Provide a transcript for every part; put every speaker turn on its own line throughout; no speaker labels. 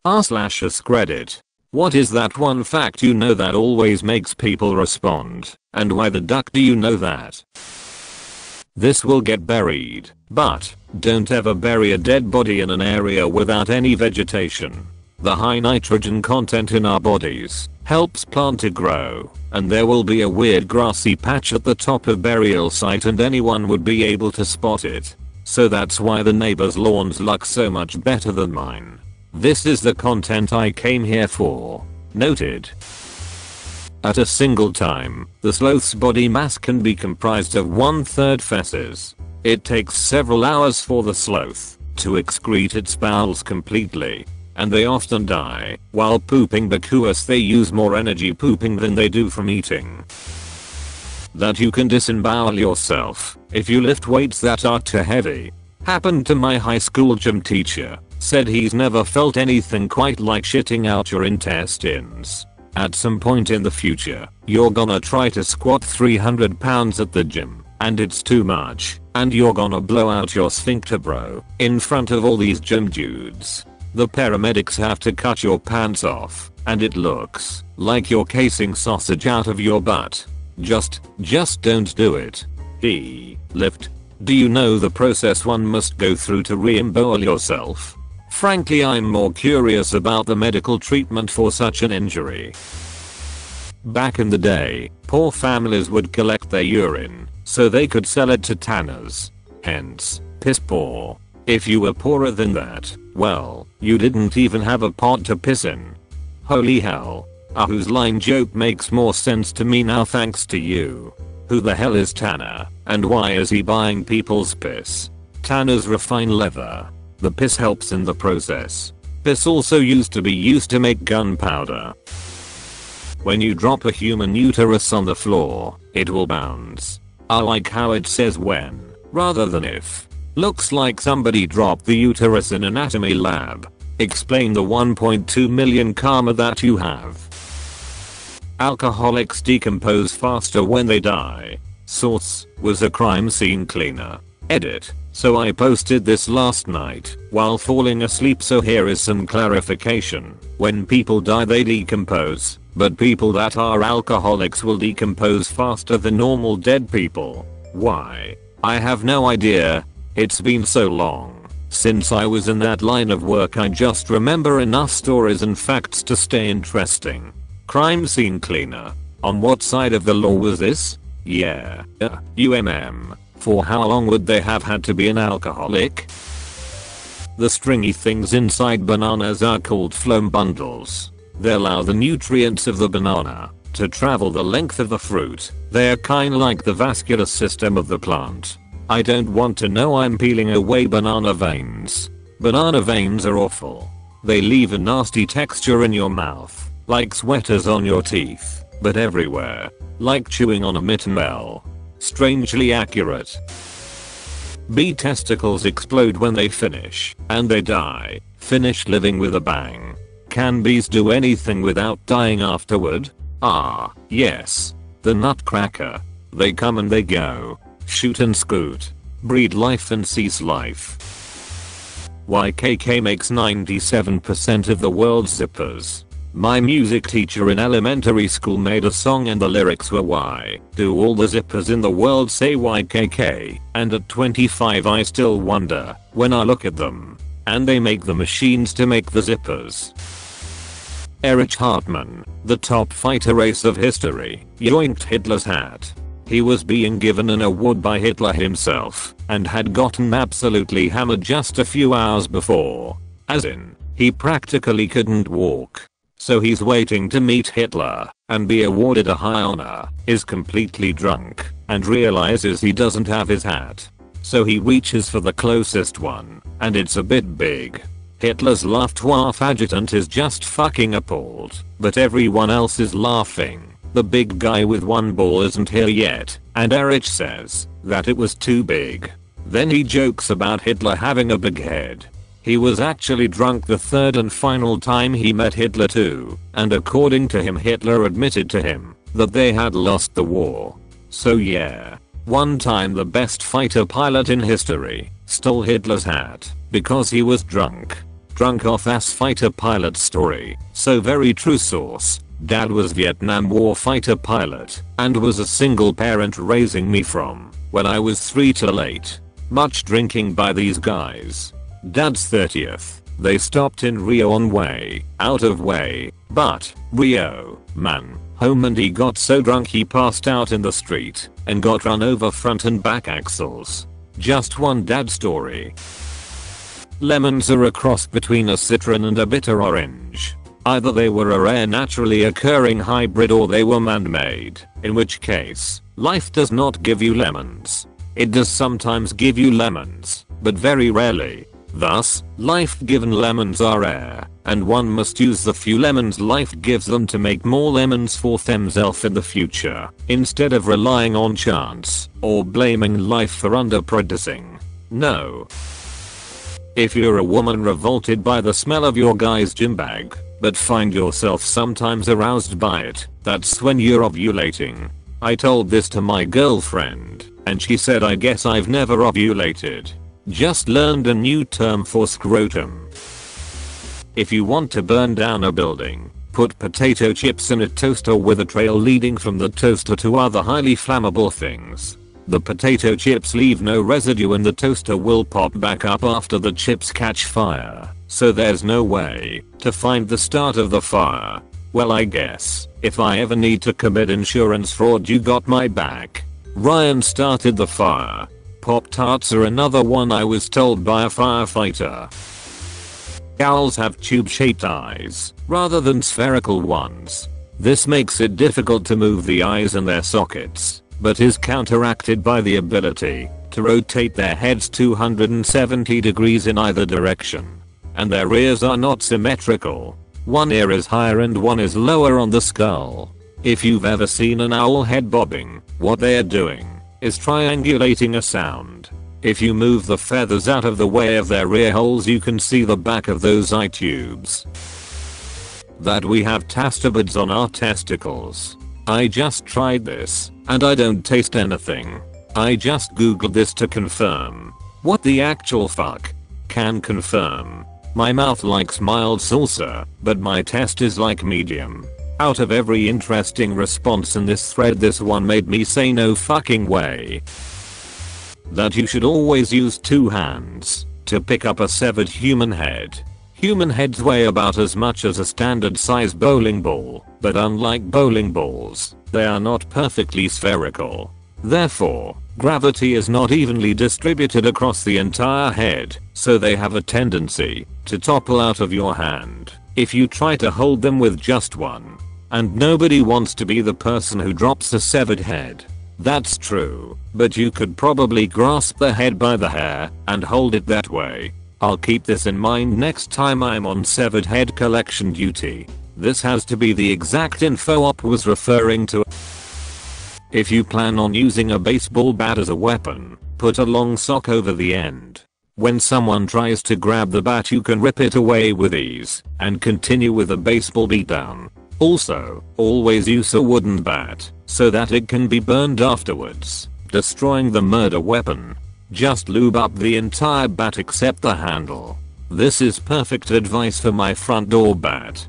r/AskReddit. What is that one fact you know that always makes people respond, and why the duck do you know that? This will get buried, but don't ever bury a dead body in an area without any vegetation. The high nitrogen content in our bodies helps plant to grow, and there will be a weird grassy patch at the top of burial site and anyone would be able to spot it. So that's why the neighbors' lawns look so much better than mine. This is the content I came here for. Noted. At a single time, the sloth's body mass can be comprised of 1/3 feces. It takes several hours for the sloth to excrete its bowels completely, and they often die while pooping because they use more energy pooping than they do from eating. That you can disembowel yourself if you lift weights that are too heavy. Happened to my high school gym teacher. Said he's never felt anything quite like shitting out your intestines. At some point in the future, you're gonna try to squat 300 pounds at the gym, and it's too much, and you're gonna blow out your sphincter bro, in front of all these gym dudes. The paramedics have to cut your pants off, and it looks like you're casing sausage out of your butt. Just don't do it. Lift. Do you know the process one must go through to re-embowel yourself? Frankly, I'm more curious about the medical treatment for such an injury. Back in the day, poor families would collect their urine so they could sell it to tanners. Hence, piss poor. If you were poorer than that, well, you didn't even have a pot to piss in. Holy hell. Whose line joke makes more sense to me now thanks to you. Who the hell is Tanner, and why is he buying people's piss? Tanners refine leather. The piss helps in the process. Piss also used to make gunpowder. When you drop a human uterus on the floor, it will bounce. I like how it says when, rather than if. Looks like somebody dropped the uterus in anatomy lab. Explain the 1.2 million karma that you have. Alcoholics decompose faster when they die. Source was a crime scene cleaner. Edit. So I posted this last night while falling asleep, so here is some clarification. When people die they decompose, but people that are alcoholics will decompose faster than normal dead people. Why? I have no idea. It's been so long since I was in that line of work, I just remember enough stories and facts to stay interesting. Crime scene cleaner. On what side of the law was this? Yeah. For how long would they have had to be an alcoholic? The stringy things inside bananas are called phloem bundles. They allow the nutrients of the banana to travel the length of the fruit. They are kinda like the vascular system of the plant. I don't want to know I'm peeling away banana veins. Banana veins are awful. They leave a nasty texture in your mouth. Like sweaters on your teeth, but everywhere. Like chewing on a mitten bell. Strangely accurate. Bee testicles explode when they finish, and they die. Finish living with a bang. Can bees do anything without dying afterward? Yes. The nutcracker. They come and they go. Shoot and scoot. Breed life and cease life. YKK makes 97% of the world's zippers. My music teacher in elementary school made a song and the lyrics were why do all the zippers in the world say YKK, and at 25 I still wonder when I look at them. And they make the machines to make the zippers. Erich Hartmann, the top fighter race of history, yoinked Hitler's hat. He was being given an award by Hitler himself, and had gotten absolutely hammered just a few hours before. As in, he practically couldn't walk. So he's waiting to meet Hitler and be awarded a high honor, is completely drunk, and realizes he doesn't have his hat. So he reaches for the closest one, and it's a bit big. Hitler's Luftwaffe adjutant is just fucking appalled, but everyone else is laughing. The big guy with one ball isn't here yet, and Erich says that it was too big. Then he jokes about Hitler having a big head. He was actually drunk the third and final time he met Hitler too, and according to him Hitler admitted to him that they had lost the war. So yeah. One time the best fighter pilot in history stole Hitler's hat because he was drunk. Drunk off ass fighter pilot story. So very true source. Dad was Vietnam War fighter pilot and was a single parent raising me from when I was 3 till 8. Much drinking by these guys. Dad's 30th. They stopped in Rio on way out of way, but Rio, man, home, and he got so drunk he passed out in the street and got run over front and back axles. Just one dad story. Lemons are a cross between a citron and a bitter orange. Either they were a rare naturally occurring hybrid or they were man-made, in which case, life does not give you lemons. It does sometimes give you lemons, but very rarely. Thus, life-given lemons are rare, and one must use the few lemons life gives them to make more lemons for themselves in the future, instead of relying on chance or blaming life for underproducing. No. If you're a woman revolted by the smell of your guy's gym bag, but find yourself sometimes aroused by it, that's when you're ovulating. I told this to my girlfriend, and she said I guess I've never ovulated. Just learned a new term for scrotum. If you want to burn down a building, put potato chips in a toaster with a trail leading from the toaster to other highly flammable things. The potato chips leave no residue and the toaster will pop back up after the chips catch fire, so there's no way to find the start of the fire. Well, I guess if I ever need to commit insurance fraud, you got my back. Ryan started the fire. Pop-Tarts are another one I was told by a firefighter. Owls have tube-shaped eyes rather than spherical ones. This makes it difficult to move the eyes in their sockets, but is counteracted by the ability to rotate their heads 270 degrees in either direction. And their ears are not symmetrical. One ear is higher and one is lower on the skull. If you've ever seen an owl head bobbing, what they are doing is triangulating a sound. If you move the feathers out of the way of their ear holes, you can see the back of those eye tubes. That we have tastibuds on our testicles. I just tried this, and I don't taste anything. I just googled this to confirm. What the actual fuck? Can confirm. My mouth likes mild salsa, but my test is like medium. Out of every interesting response in this thread, this one made me say no fucking way. That you should always use 2 hands to pick up a severed human head. Human heads weigh about as much as a standard size bowling ball, but unlike bowling balls, they are not perfectly spherical. Therefore, gravity is not evenly distributed across the entire head, so they have a tendency to topple out of your hand if you try to hold them with just one. And nobody wants to be the person who drops a severed head. That's true, but you could probably grasp the head by the hair and hold it that way. I'll keep this in mind next time I'm on severed head collection duty. This has to be the exact info Op was referring to. If you plan on using a baseball bat as a weapon, put a long sock over the end. When someone tries to grab the bat, you can rip it away with ease and continue with a baseball beatdown. Also, always use a wooden bat so that it can be burned afterwards, destroying the murder weapon. Just lube up the entire bat except the handle. This is perfect advice for my front door bat.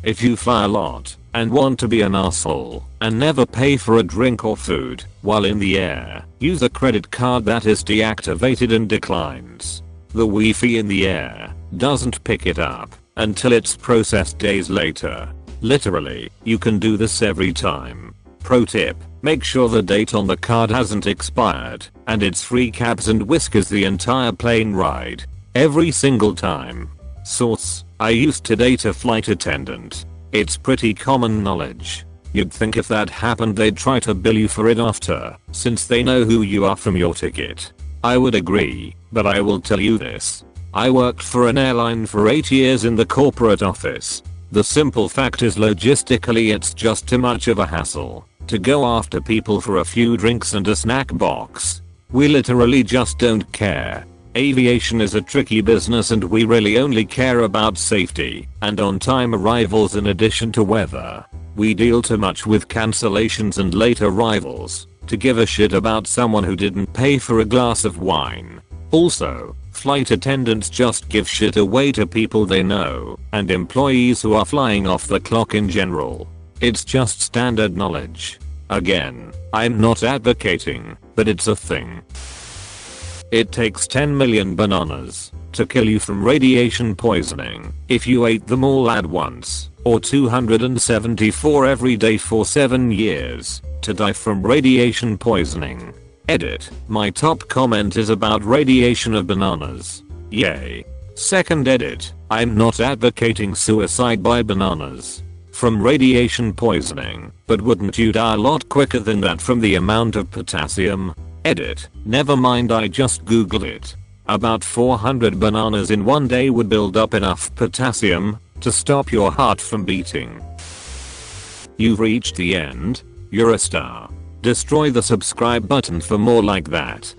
If you fly a lot and want to be an asshole and never pay for a drink or food while in the air, use a credit card that is deactivated and declines. The Wi-Fi in the air doesn't pick it up until it's processed days later. Literally, you can do this every time. Pro tip, make sure the date on the card hasn't expired and it's free cabs and whiskers the entire plane ride. Every single time. Source, I used to date a flight attendant. It's pretty common knowledge. You'd think if that happened they'd try to bill you for it after, since they know who you are from your ticket. I would agree, but I will tell you this. I worked for an airline for 8 years in the corporate office. The simple fact is logistically it's just too much of a hassle to go after people for a few drinks and a snack box. We literally just don't care. Aviation is a tricky business and we really only care about safety and on-time arrivals in addition to weather. We deal too much with cancellations and late arrivals to give a shit about someone who didn't pay for a glass of wine. Also, flight attendants just give shit away to people they know, and employees who are flying off the clock in general. It's just standard knowledge. Again, I'm not advocating, but it's a thing. It takes 10 million bananas to kill you from radiation poisoning if you ate them all at once, or 274 every day for 7 years to die from radiation poisoning. Edit. My top comment is about radiation of bananas. Yay. Second edit. I'm not advocating suicide by bananas from radiation poisoning, but wouldn't you die a lot quicker than that from the amount of potassium? Edit. Never mind, I just googled it. About 400 bananas in one day would build up enough potassium to stop your heart from beating. You've reached the end. You're a star. Destroy the subscribe button for more like that.